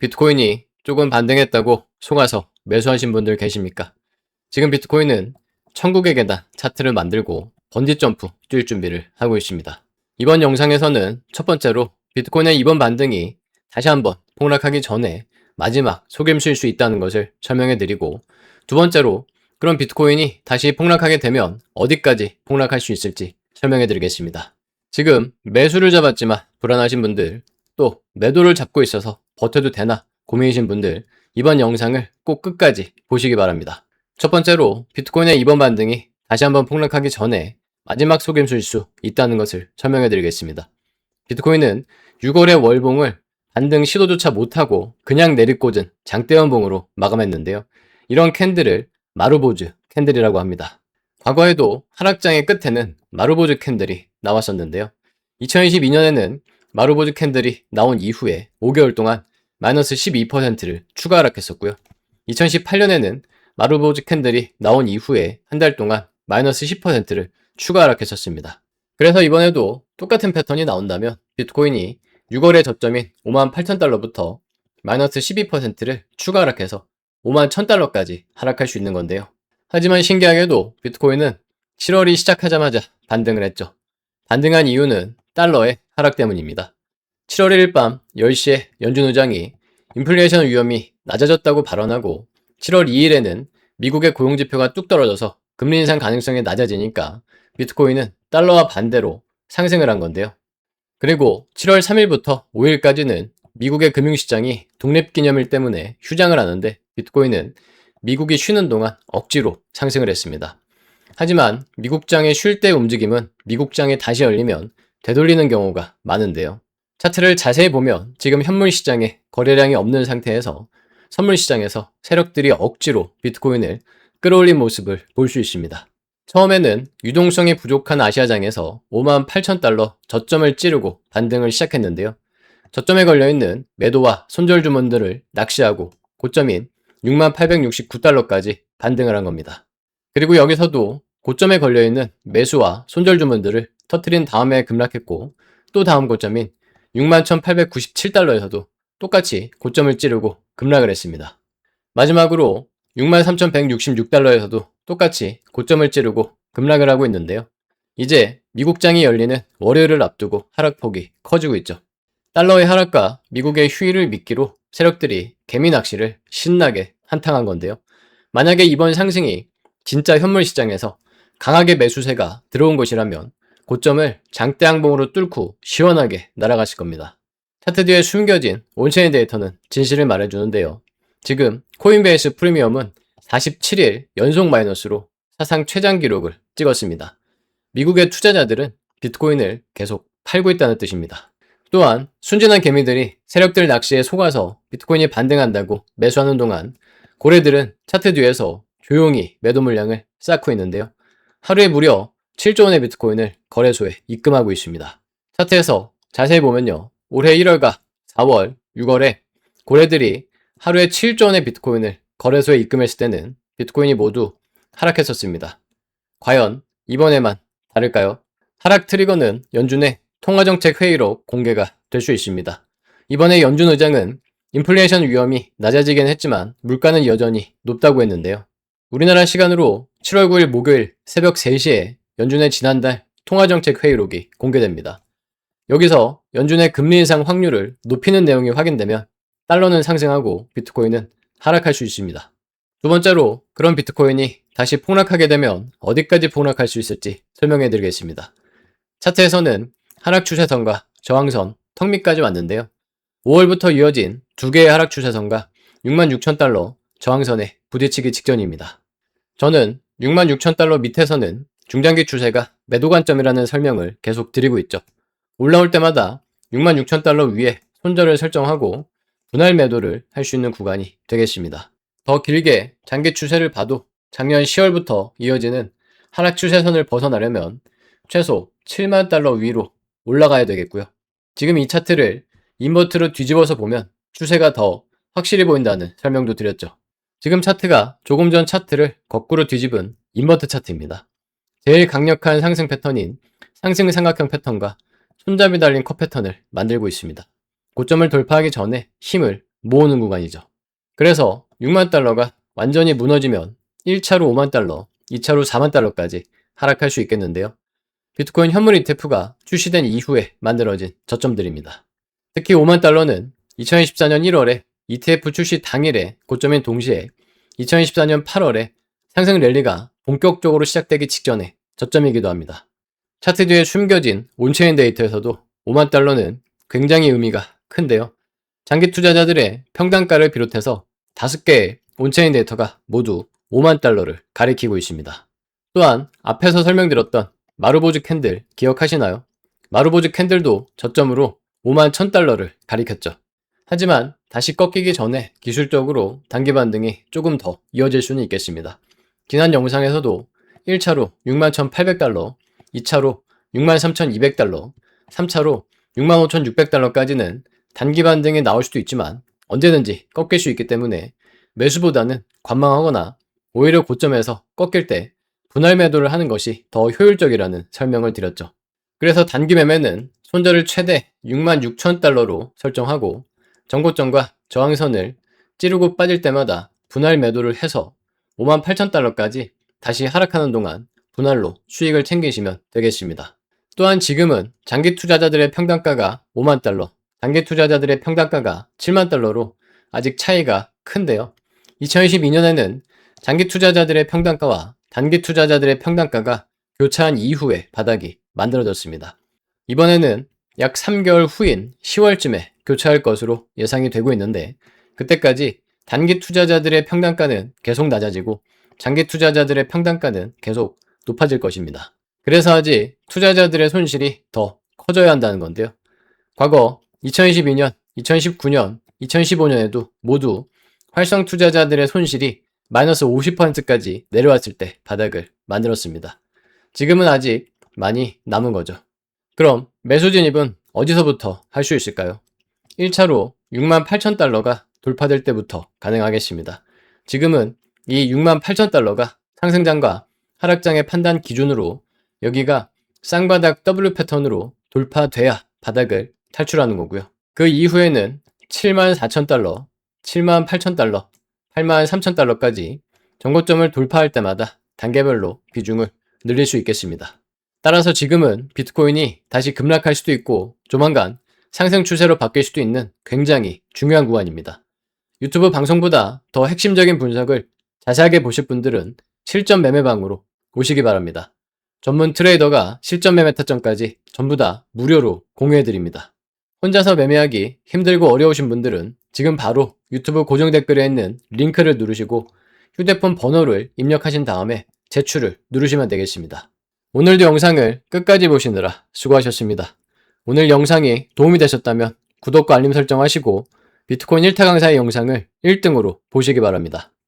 비트코인이 조금 반등했다고 속아서 매수하신 분들 계십니까? 지금 비트코인은 천국의 계단 차트를 만들고 번지점프 뛸 준비를 하고 있습니다. 이번 영상에서는 첫 번째로 비트코인의 이번 반등이 다시 한번 폭락하기 전에 마지막 속임수일 수 있다는 것을 설명해 드리고, 두 번째로 그런 비트코인이 다시 폭락하게 되면 어디까지 폭락할 수 있을지 설명해 드리겠습니다. 지금 매수를 잡았지만 불안하신 분들, 또 매도를 잡고 있어서 버텨도 되나 고민이신 분들, 이번 영상을 꼭 끝까지 보시기 바랍니다. 첫 번째로 비트코인의 이번 반등이 다시 한번 폭락하기 전에 마지막 속임수일 수 있다는 것을 설명해 드리겠습니다. 비트코인은 6월의 월봉을 반등 시도조차 못하고 그냥 내리꽂은 장대연봉으로 마감했는데요. 이런 캔들을 마루보즈 캔들이라고 합니다. 과거에도 하락장의 끝에는 마루보즈 캔들이 나왔었는데요. 2022년에는 마루보즈 캔들이 나온 이후에 5개월 동안 마이너스 12%를 추가 하락했었고요. 2018년에는 마루보즈 캔들이 나온 이후에 한 달 동안 마이너스 10%를 추가 하락했었습니다. 그래서 이번에도 똑같은 패턴이 나온다면 비트코인이 6월의 저점인 58,000달러부터 마이너스 12%를 추가 하락해서 51,000달러까지 하락할 수 있는 건데요. 하지만 신기하게도 비트코인은 7월이 시작하자마자 반등을 했죠. 반등한 이유는 달러의 하락 때문입니다. 7월 1일 밤 10시에 연준 의장이 인플레이션 위험이 낮아졌다고 발언하고, 7월 2일에는 미국의 고용지표가 뚝 떨어져서 금리 인상 가능성이 낮아지니까 비트코인은 달러와 반대로 상승을 한 건데요. 그리고 7월 3일부터 5일까지는 미국의 금융시장이 독립기념일 때문에 휴장을 하는데 비트코인은 미국이 쉬는 동안 억지로 상승을 했습니다. 하지만 미국장이 쉴 때 움직임은 미국장이 다시 열리면 되돌리는 경우가 많은데요. 차트를 자세히 보면 지금 현물시장에 거래량이 없는 상태에서 선물시장에서 세력들이 억지로 비트코인을 끌어올린 모습을 볼 수 있습니다. 처음에는 유동성이 부족한 아시아장에서 58,000달러 저점을 찌르고 반등을 시작했는데요. 저점에 걸려있는 매도와 손절 주문들을 낚시하고 고점인 6869달러까지 반등을 한 겁니다. 그리고 여기서도 고점에 걸려있는 매수와 손절 주문들을 터트린 다음에 급락했고, 또 다음 고점인 61,897달러에서도 똑같이 고점을 찌르고 급락을 했습니다. 마지막으로 63,166달러에서도 똑같이 고점을 찌르고 급락을 하고 있는데요. 이제 미국장이 열리는 월요일을 앞두고 하락폭이 커지고 있죠. 달러의 하락과 미국의 휴일을 미끼로 세력들이 개미 낚시를 신나게 한탕한 건데요. 만약에 이번 상승이 진짜 현물 시장에서 강하게 매수세가 들어온 것이라면 고점을 장대 항봉으로 뚫고 시원하게 날아갔을 겁니다. 차트 뒤에 숨겨진 온체인 데이터는 진실을 말해주는데요. 지금 코인베이스 프리미엄은 47일 연속 마이너스로 사상 최장 기록을 찍었습니다. 미국의 투자자들은 비트코인을 계속 팔고 있다는 뜻입니다. 또한 순진한 개미들이 세력들 낚시에 속아서 비트코인이 반등한다고 매수하는 동안 고래들은 차트 뒤에서 조용히 매도 물량을 쌓고 있는데요. 하루에 무려 7조 원의 비트코인을 거래소에 입금하고 있습니다. 차트에서 자세히 보면요. 올해 1월과 4월, 6월에 고래들이 하루에 7조 원의 비트코인을 거래소에 입금했을 때는 비트코인이 모두 하락했었습니다. 과연 이번에만 다를까요? 하락 트리거는 연준의 통화정책 회의로 공개가 될 수 있습니다. 이번에 연준 의장은 인플레이션 위험이 낮아지긴 했지만 물가는 여전히 높다고 했는데요. 우리나라 시간으로 7월 9일 목요일 새벽 3시에 연준의 지난달 통화정책 회의록이 공개됩니다. 여기서 연준의 금리 인상 확률을 높이는 내용이 확인되면 달러는 상승하고 비트코인은 하락할 수 있습니다. 두 번째로 그런 비트코인이 다시 폭락하게 되면 어디까지 폭락할 수 있을지 설명해 드리겠습니다. 차트에서는 하락 추세선과 저항선, 턱 밑까지 왔는데요. 5월부터 이어진 두 개의 하락 추세선과 66,000달러 저항선에 부딪히기 직전입니다. 저는 66,000달러 밑에서는 중장기 추세가 매도 관점이라는 설명을 계속 드리고 있죠. 올라올 때마다 66,000달러 위에 손절을 설정하고 분할 매도를 할 수 있는 구간이 되겠습니다. 더 길게 장기 추세를 봐도 작년 10월부터 이어지는 하락 추세선을 벗어나려면 최소 7만 달러 위로 올라가야 되겠고요. 지금 이 차트를 인버트로 뒤집어서 보면 추세가 더 확실히 보인다는 설명도 드렸죠. 지금 차트가 조금 전 차트를 거꾸로 뒤집은 인버트 차트입니다. 제일 강력한 상승 패턴인 상승 삼각형 패턴과 손잡이 달린 컵 패턴을 만들고 있습니다. 고점을 돌파하기 전에 힘을 모으는 구간이죠. 그래서 6만 달러가 완전히 무너지면 1차로 5만 달러, 2차로 4만 달러까지 하락할 수 있겠는데요. 비트코인 현물 ETF가 출시된 이후에 만들어진 저점들입니다. 특히 5만 달러는 2024년 1월에 ETF 출시 당일에 고점인 동시에 2024년 8월에 상승 랠리가 본격적으로 시작되기 직전에 저점이기도 합니다. 차트 뒤에 숨겨진 온체인 데이터에서도 5만 달러는 굉장히 의미가 큰데요. 장기 투자자들의 평단가를 비롯해서 5개의 온체인 데이터가 모두 5만 달러를 가리키고 있습니다. 또한 앞에서 설명드렸던 마루보즈 캔들 기억하시나요? 마루보즈 캔들도 저점으로 5만 1000달러를 가리켰죠. 하지만 다시 꺾이기 전에 기술적으로 단기 반등이 조금 더 이어질 수는 있겠습니다. 지난 영상에서도 1차로 6만 1800달러, 2차로 6만 3200달러, 3차로 6만 5600달러까지는 단기 반등이 나올 수도 있지만 언제든지 꺾일 수 있기 때문에 매수보다는 관망하거나 오히려 고점에서 꺾일 때 분할 매도를 하는 것이 더 효율적이라는 설명을 드렸죠. 그래서 단기 매매는 손절을 최대 6만 6천 달러로 설정하고 전고점과 저항선을 찌르고 빠질 때마다 분할 매도를 해서 5만 8천 달러까지 다시 하락하는 동안 분할로 수익을 챙기시면 되겠습니다. 또한 지금은 장기 투자자들의 평단가가 5만 달러, 단기 투자자들의 평단가가 7만 달러로 아직 차이가 큰데요. 2022년에는 장기 투자자들의 평단가와 단기 투자자들의 평단가가 교차한 이후에 바닥이 만들어졌습니다. 이번에는 약 3개월 후인 10월쯤에 교차할 것으로 예상이 되고 있는데 그때까지 단기 투자자들의 평단가는 계속 낮아지고 장기 투자자들의 평단가는 계속 높아질 것입니다. 그래서 아직 투자자들의 손실이 더 커져야 한다는 건데요. 과거 2022년, 2019년, 2015년에도 모두 활성 투자자들의 손실이 마이너스 50%까지 내려왔을 때 바닥을 만들었습니다. 지금은 아직 많이 남은 거죠. 그럼 매수 진입은 어디서부터 할 수 있을까요? 1차로 6만 8천 달러가 돌파될 때부터 가능하겠습니다. 지금은 이 6만 8천 달러가 상승장과 하락장의 판단 기준으로 여기가 쌍바닥 W 패턴으로 돌파돼야 바닥을 탈출하는 거고요. 그 이후에는 7만 4천 달러, 7만 8천 달러, 8만 3천 달러까지 전고점을 돌파할 때마다 단계별로 비중을 늘릴 수 있겠습니다. 따라서 지금은 비트코인이 다시 급락할 수도 있고 조만간 상승 추세로 바뀔 수도 있는 굉장히 중요한 구간입니다. 유튜브 방송보다 더 핵심적인 분석을 자세하게 보실 분들은 실전 매매방으로 오시기 바랍니다. 전문 트레이더가 실전 매매 타점까지 전부 다 무료로 공유해드립니다. 혼자서 매매하기 힘들고 어려우신 분들은 지금 바로 유튜브 고정 댓글에 있는 링크를 누르시고 휴대폰 번호를 입력하신 다음에 제출을 누르시면 되겠습니다. 오늘도 영상을 끝까지 보시느라 수고하셨습니다. 오늘 영상이 도움이 되셨다면 구독과 알림 설정하시고 비트코인 1타 강사의 영상을 1등으로 보시기 바랍니다.